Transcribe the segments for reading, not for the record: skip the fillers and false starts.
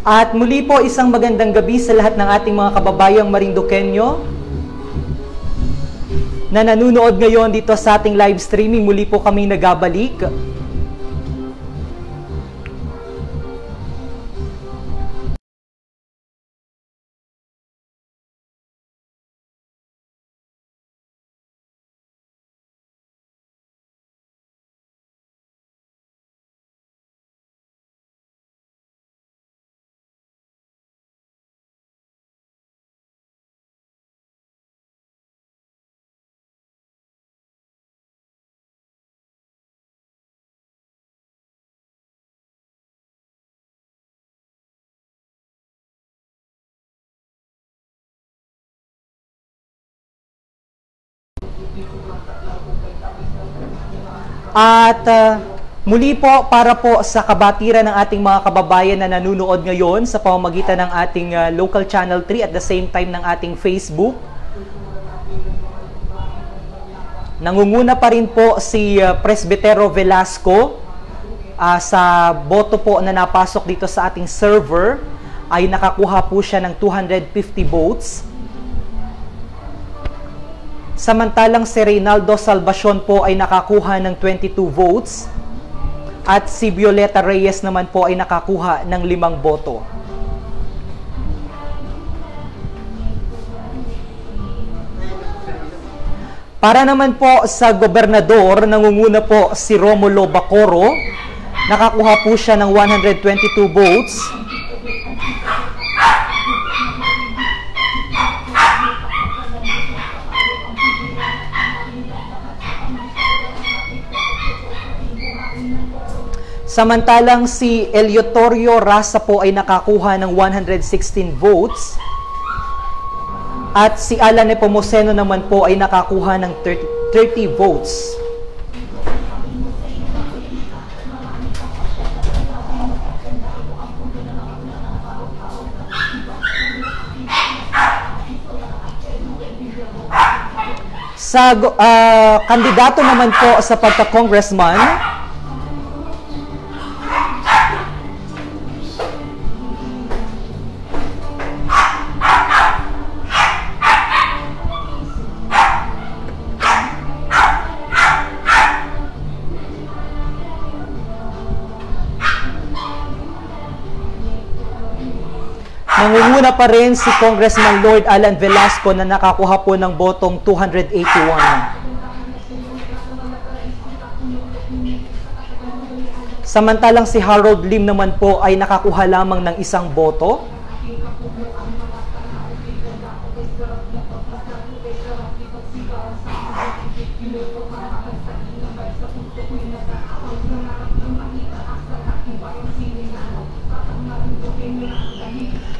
At muli po, isang magandang gabi sa lahat ng ating mga kababayang Marinduqueño na nanunood ngayon dito sa ating live streaming. Muli po kami nagabalik. At muli po, para po sa kabatiran ng ating mga kababayan na nanunood ngayon sa pamamagitan ng ating local channel 3 at the same time ng ating Facebook. Nangunguna pa rin po si Presbitero Velasco sa boto po na napasok dito sa ating server, ay nakakuha po siya ng 250 votes. Samantalang si Reynaldo Salvacion po ay nakakuha ng 22 votes at si Violeta Reyes naman po ay nakakuha ng 5 boto. Para naman po sa gobernador, nangunguna po si Romulo Bacooro. Nakakuha po siya ng 122 votes. Samantalang si Eleuterio Rasa po ay nakakuha ng 116 votes. At si Alan Nepomuceno naman po ay nakakuha ng 30 votes. Sa kandidato naman po sa pagka-congressman, nangunguna pa rin si Congressman Lord Alan Velasco na nakakuha po ng botong 281. Samantalang si Harold Lim naman po ay nakakuha lamang ng 1 boto.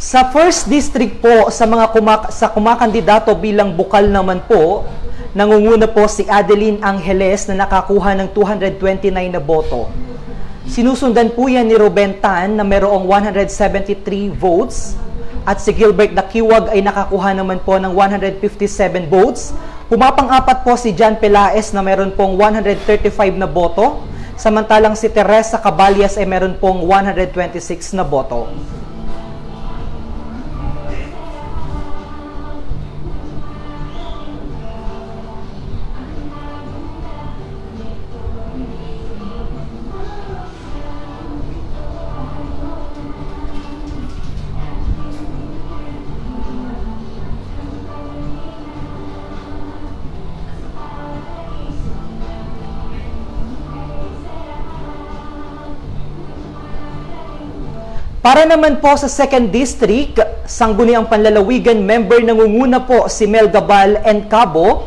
Sa first district po, sa mga kumakandidato bilang bukal naman po, nangunguna po si Adeline Angeles na nakakuha ng 229 na boto. Sinusundan po yan ni Ruben Tan na mayroong 173 votes at si Gilbert Dakiwag ay nakakuha naman po ng 157 votes. Pumapang-apat po si John Pelaez na mayroon pong 135 na boto, samantalang si Teresa Caballas ay mayroon pong 126 na boto. Para naman po sa 2nd District, Sangguniang Panlalawigan, member nangunguna po si Mel Gabal and Cabo.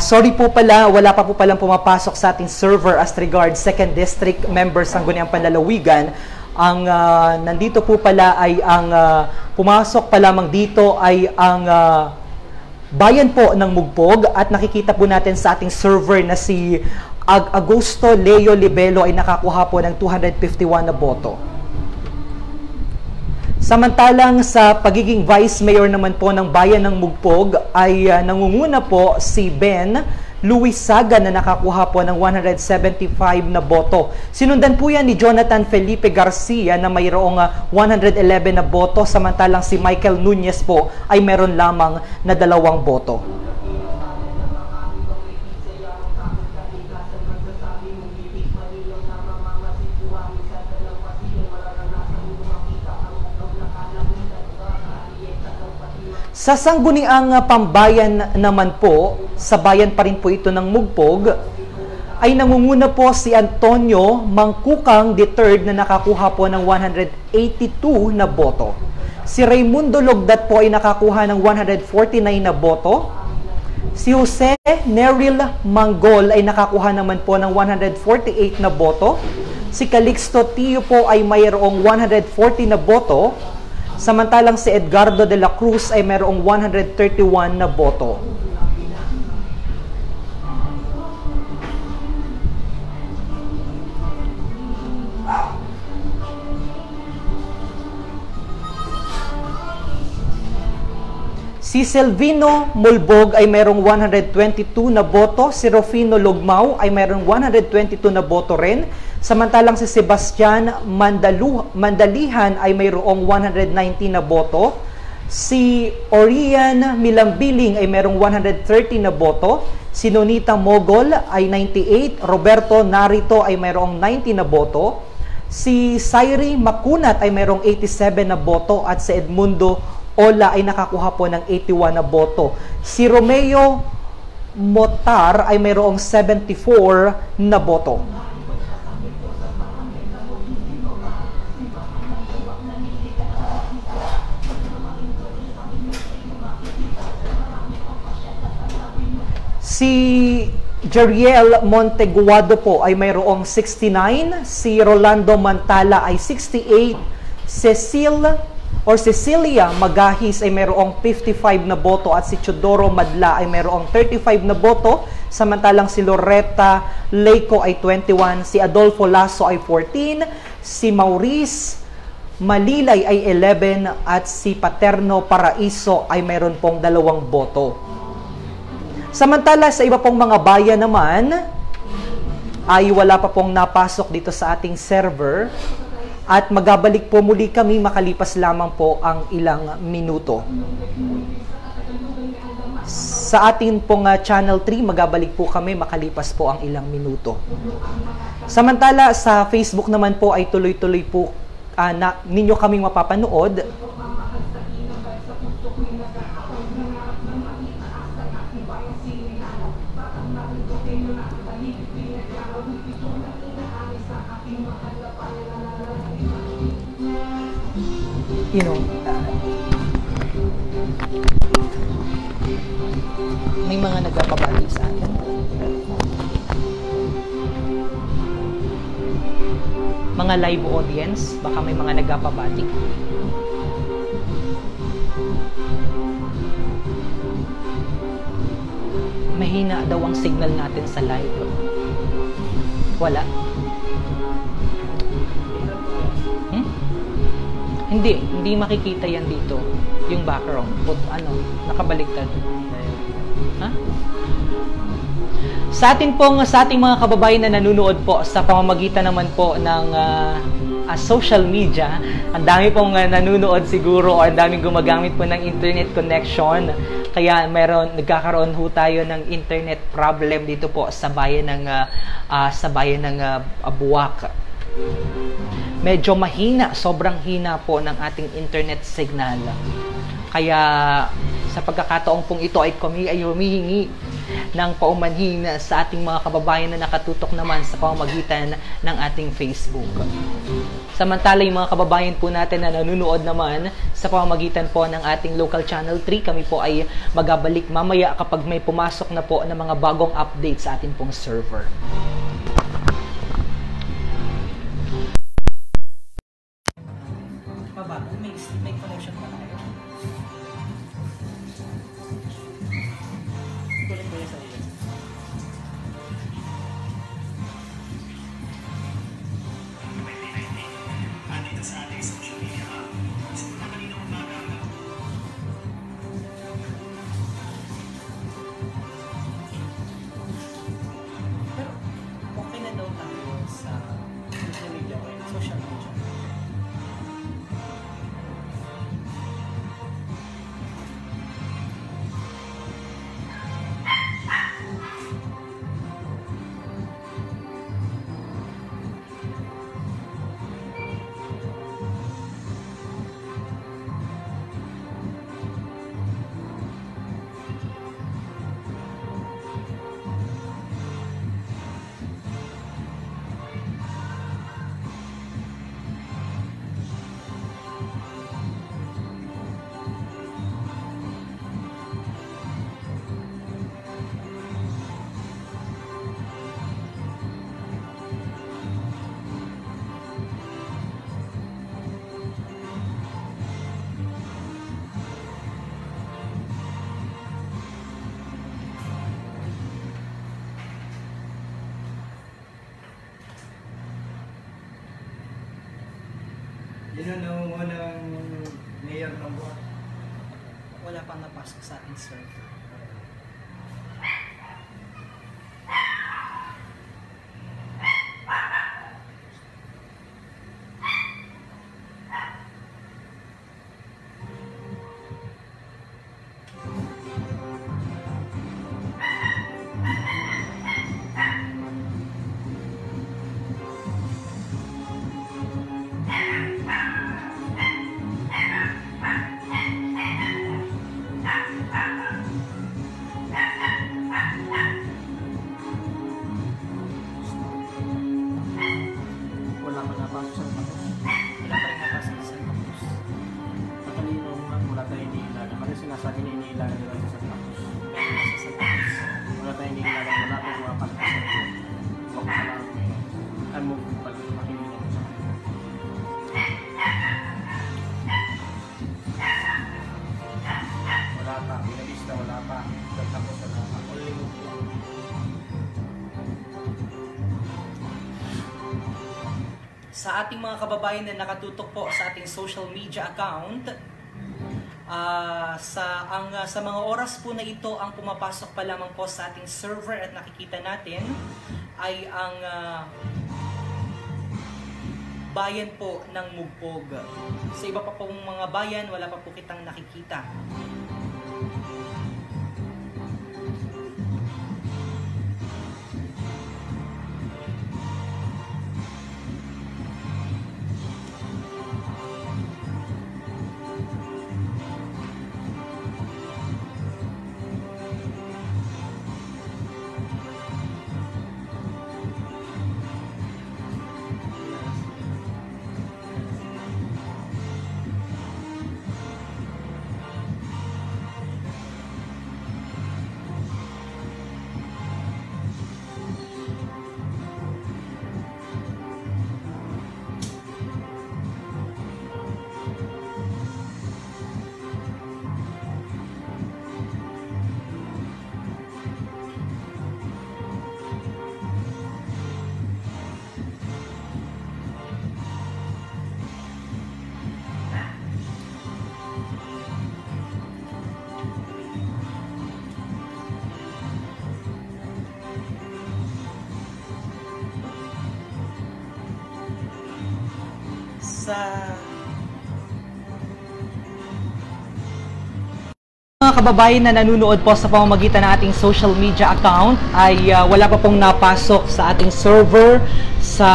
Sorry po pala, wala pa po palang pumapasok sa ating server as regards 2nd District member Sangguniang Panlalawigan. Ang nandito po pala ay ang pumasok pa lamang dito ay ang bayan po ng Mugpog at nakikita po natin sa ating server na si Agosto Leo Libelo ay nakakuha po ng 251 na boto. Samantalang sa pagiging Vice Mayor naman po ng Bayan ng Mugpog ay nangunguna po si Ben Luis Saga na nakakuha po ng 175 na boto. Sinundan po yan ni Jonathan Felipe Garcia na mayroong 111 na boto, samantalang si Michael Nunez po ay meron lamang na 2 boto. Sa sangguniang pambayan naman po, sa bayan pa rin po ito ng Mugpog, ay nangunguna po si Antonio Mangkukang III na nakakuha po ng 182 na boto. Si Raimundo Logdat po ay nakakuha ng 149 na boto. Si Jose Neril Manggol ay nakakuha naman po ng 148 na boto. Si Calixto Tio po ay mayroong 140 na boto. Samantalang si Edgardo de la Cruz ay mayroong 131 na boto. Si Selvino Mulbog ay mayroong 122 na boto. Si Rufino Lugmao ay mayroong 122 na boto rin. Samantalang si Sebastian Mandalihan ay mayroong 119 na boto. Si Orian Milambiling ay mayroong 130 na boto. Si Nonita Mogol ay 98. Roberto Narito ay mayroong 90 na boto. Si Sairi Makunat ay mayroong 87 na boto. At si Edmundo Ola ay nakakuha po ng 81 na boto. Si Romeo Motar ay mayroong 74 na boto. Si Jeriel Monteguado po ay mayroong 69. Si Rolando Mantala ay 68. Cecilia Magahis ay mayroong 55 na boto at si Chodoro Madla ay mayroong 35 na boto. Samantalang si Loretta Leico ay 21. Si Adolfo Lasso ay 14. Si Maurice Malilay ay 11. At si Paterno Paraiso ay mayroon pong 2 boto. Samantala sa iba pong mga bayan naman ay wala pa pong napasok dito sa ating server at magabalik po muli kami makalipas lamang po ang ilang minuto. Sa ating pong Channel 3 magabalik po kami makalipas po ang ilang minuto. Samantala sa Facebook naman po ay tuloy-tuloy po na ninyo kaming mapapanood. You know, may mga nagpapabati sa atin. Mga live audience, baka may mga nagpapabati. Mahina daw ang signal natin sa live. Wala. Hindi makikita yan dito. Yung background. Nakabaliktad. Ha? Sa ating mga kababayan na nanonood po sa pamamagitan naman po ng social media, ang dami pong nanonood siguro o ang daming gumagamit po ng internet connection. Kaya nagkakaroon ho tayo ng internet problem dito po sa bayan ng Buwak. Medyo mahina, sobrang hina po ng ating internet signal. Kaya sa pagkakataong pong ito ay kami ay humihingi ng paumanhin sa ating mga kababayan na nakatutok naman sa pamamagitan ng ating Facebook. Samantala yung mga kababayan po natin na nanonood naman sa pamamagitan po ng ating local channel 3, kami po ay magabalik mamaya kapag may pumasok na po ng mga bagong update sa ating pong server. May connection pa tayo. Kulit ko yung sarili. Andito sa ating social media. Yun ang unang mayor ng buwan. Wala pang napasok sa ating server. Wala pa napasok sa tapos. Wala pa rin napasok sa campus. Matalino naman, wala tayong iniilalan. Kasi sinasabi na iniilalan nila sa tapos. Wala tayong iniilalan, wala tayong pumapasok sa tapos. Huwag ka lang ay mo pala makinig ako sa akin. Wala pa, binalista wala pa. Tapos wala pa. Only move lang. Sa ating mga kababayan na nakatutok po sa ating social media account, sa mga oras po na ito ang pumapasok pa lamang po sa ating server at nakikita natin ay ang bayan po ng Mugpog. Sa iba pa pong mga bayan, wala pa po kitang nakikita. Mga kababayan na nanonood po sa pamamagitan ng ating social media account ay wala pa pong napasok sa ating server sa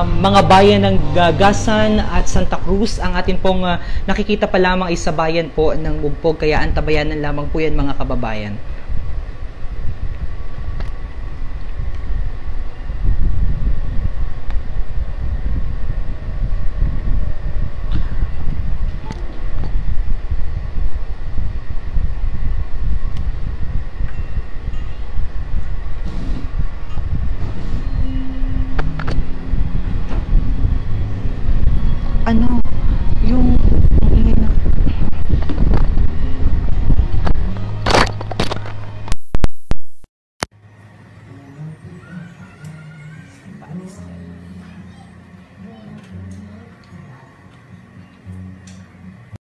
mga bayan ng Gagasan at Santa Cruz. Ang atin pong nakikita pa lamang ay sa bayan po ng Mugpog, kaya antabayanan lamang po yan mga kababayan. Ano, yung